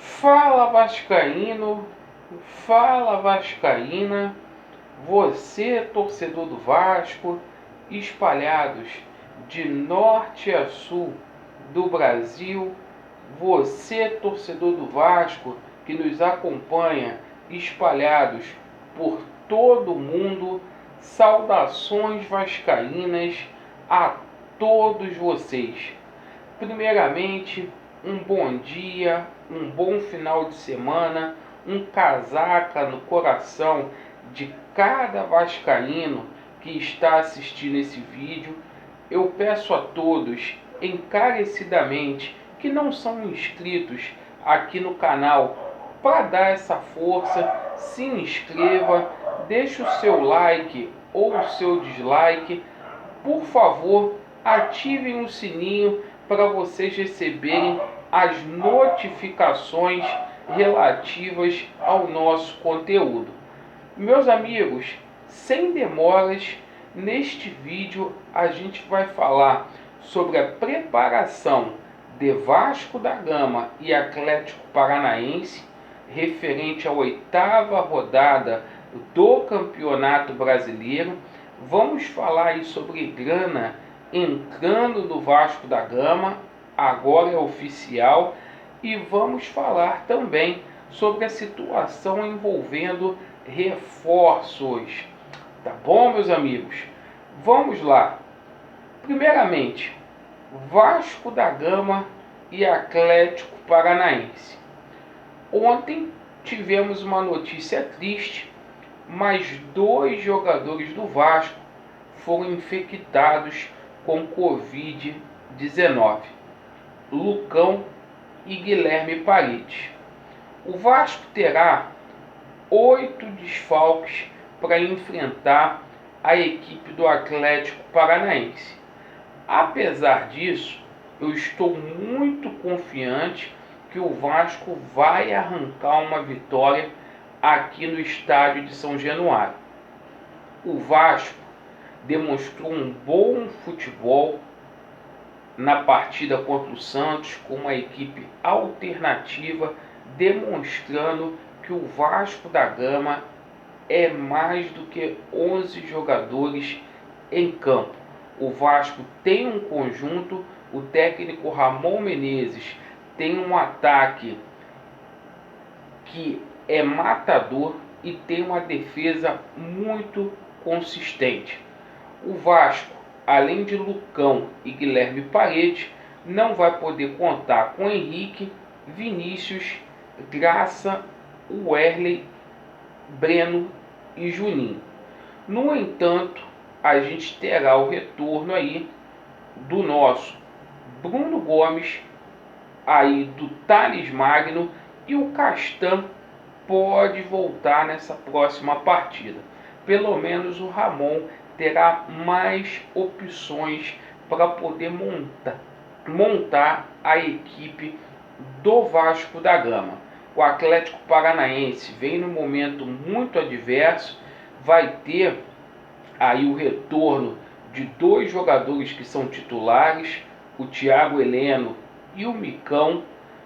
Fala Vascaíno, fala Vascaína, você torcedor do Vasco, espalhados de norte a sul do Brasil, você torcedor do Vasco que nos acompanha espalhados por todo o mundo, saudações vascaínas a todos vocês. Primeiramente, um bom dia, um bom final de semana, um casaca no coração de cada vascaíno que está assistindo esse vídeo. Eu peço a todos encarecidamente que não são inscritos aqui no canal para dar essa força, se inscreva, deixe o seu like ou o seu dislike. Por favor, ativem o sininho para vocês receberem as notificações relativas ao nosso conteúdo. Meus amigos, sem demoras, neste vídeo a gente vai falar sobre a preparação de Vasco da Gama e Atlético Paranaense referente à 8ª rodada do Campeonato Brasileiro. Vamos falar aí sobre grana entrando no Vasco da Gama, agora é oficial, e vamos falar também sobre a situação envolvendo reforços. Tá bom, meus amigos? Vamos lá. Primeiramente, Vasco da Gama e Atlético Paranaense. Ontem tivemos uma notícia triste, mas 2 jogadores do Vasco foram infectados com Covid-19, Lucão e Guilherme Paredes. O Vasco terá 8 desfalques para enfrentar a equipe do Atlético Paranaense. Apesar disso, eu estou muito confiante que o Vasco vai arrancar uma vitória aqui no estádio de São Januário. O Vasco demonstrou um bom futebol na partida contra o Santos, com uma equipe alternativa, demonstrando que o Vasco da Gama é mais do que 11 jogadores em campo. O Vasco tem um conjunto, o técnico Ramon Menezes tem um ataque que é matador e tem uma defesa muito consistente. O Vasco, além de Lucão e Guilherme Paredes, não vai poder contar com Henrique, Vinícius, Graça, Wesley, Breno e Juninho. No entanto, a gente terá o retorno aí do nosso Bruno Gomes, aí do Thales Magno, e o Castan pode voltar nessa próxima partida. Pelo menos o Ramon terá mais opções para poder montar a equipe do Vasco da Gama. O Atlético Paranaense vem num momento muito adverso, vai ter aí o retorno de 2 jogadores que são titulares, o Thiago Heleno e o Micão.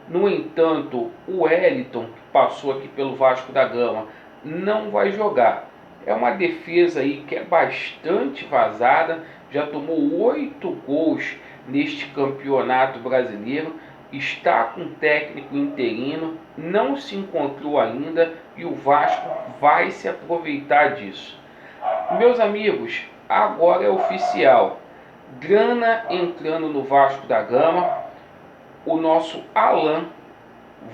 No entanto, o Wellington, que passou aqui pelo Vasco da Gama, não vai jogar. É uma defesa aí que é bastante vazada, já tomou 8 gols neste campeonato brasileiro, está com técnico interino, não se encontrou ainda e o Vasco vai se aproveitar disso. Meus amigos, agora é oficial. Grana entrando no Vasco da Gama. O nosso Alan,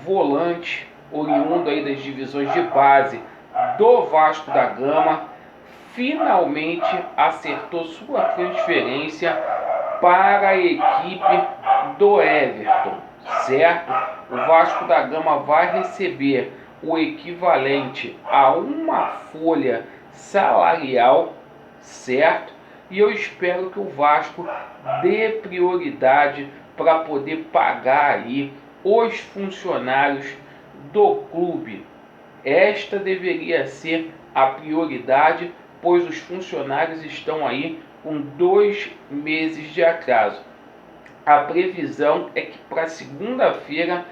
volante, oriundo aí das divisões de base do Vasco da Gama, finalmente acertou sua transferência para a equipe do Everton, certo? O Vasco da Gama vai receber o equivalente a uma folha salarial, certo? E eu espero que o Vasco dê prioridade para poder pagar aí os funcionários do clube. Esta deveria ser a prioridade, pois os funcionários estão aí com 2 meses de atraso. A previsão é que para segunda-feira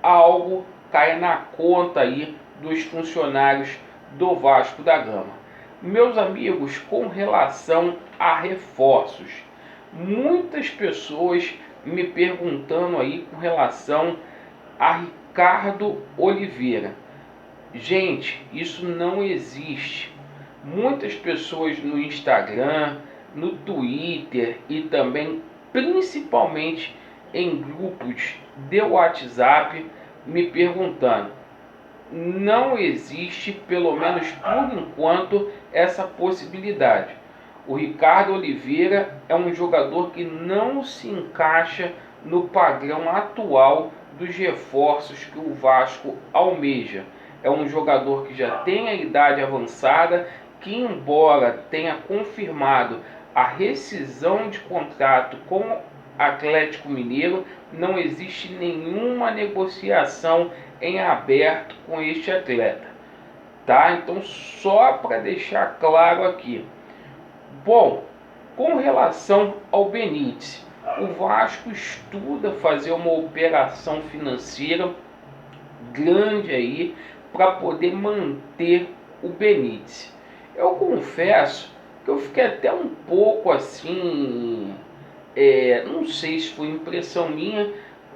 algo caia na conta aí dos funcionários do Vasco da Gama. Meus amigos, com relação a reforços, muitas pessoas me perguntando aí com relação a Ricardo Oliveira. Gente, isso não existe. Muitas pessoas no Instagram, no Twitter e também principalmente em grupos de WhatsApp me perguntando. Não existe, pelo menos por enquanto, essa possibilidade. O Ricardo Oliveira é um jogador que não se encaixa no padrão atual dos reforços que o Vasco almeja. É um jogador que já tem a idade avançada, que embora tenha confirmado a rescisão de contrato com o Atlético Mineiro, não existe nenhuma negociação em aberto com este atleta, tá? Então, só para deixar claro aqui. Bom, com relação ao Benítez, o Vasco estuda fazer uma operação financeira grande aí para poder manter o Benítez. Eu confesso que eu fiquei até um pouco assim, não sei se foi impressão minha,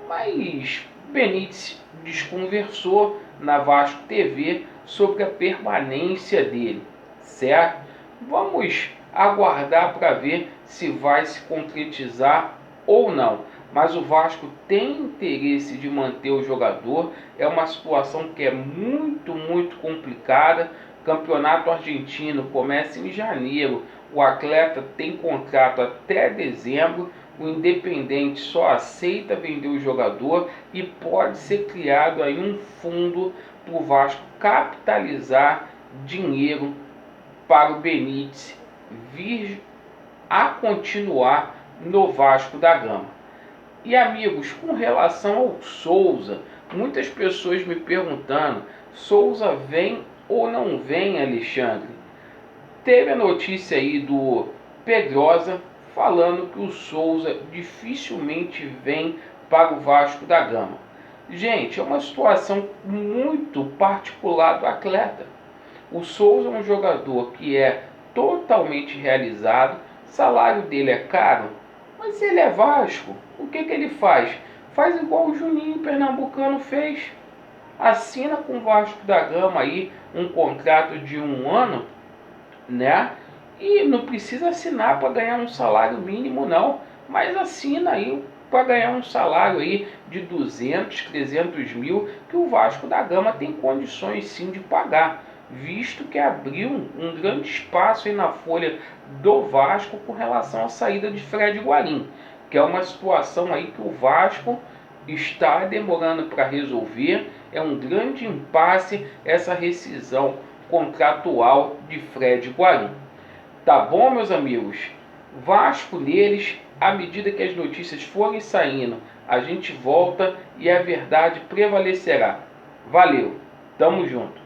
mas Benítez desconversou na Vasco TV sobre a permanência dele, certo? Vamos aguardar para ver se vai se concretizar ou não. Mas o Vasco tem interesse de manter o jogador. É uma situação que é muito complicada. O campeonato argentino começa em janeiro. O atleta tem contrato até dezembro. O Independente só aceita vender o jogador e pode ser criado aí um fundo para o Vasco capitalizar dinheiro para o Benítez vir a continuar no Vasco da Gama. E amigos, com relação ao Souza, muitas pessoas me perguntando, Souza vem ou não vem, Alexandre? Teve a notícia aí do Pedrosa falando que o Souza dificilmente vem para o Vasco da Gama. Gente, é uma situação muito particular do atleta. O Souza é um jogador que é totalmente realizado, o salário dele é caro, mas ele é Vasco. O que ele faz? Faz igual o Juninho Pernambucano fez. Assina com o Vasco da Gama aí um contrato de 1 ano, né? E não precisa assinar para ganhar um salário mínimo não, mas assina aí para ganhar um salário aí de 200, 300 mil, que o Vasco da Gama tem condições sim de pagar, visto que abriu um grande espaço aí na folha do Vasco com relação à saída de Fred Guarim, que é uma situação aí que o Vasco está demorando para resolver. É um grande impasse essa rescisão contratual de Fred Guarim. Tá bom, meus amigos? Vasco neles, à medida que as notícias forem saindo, a gente volta e a verdade prevalecerá. Valeu, tamo junto.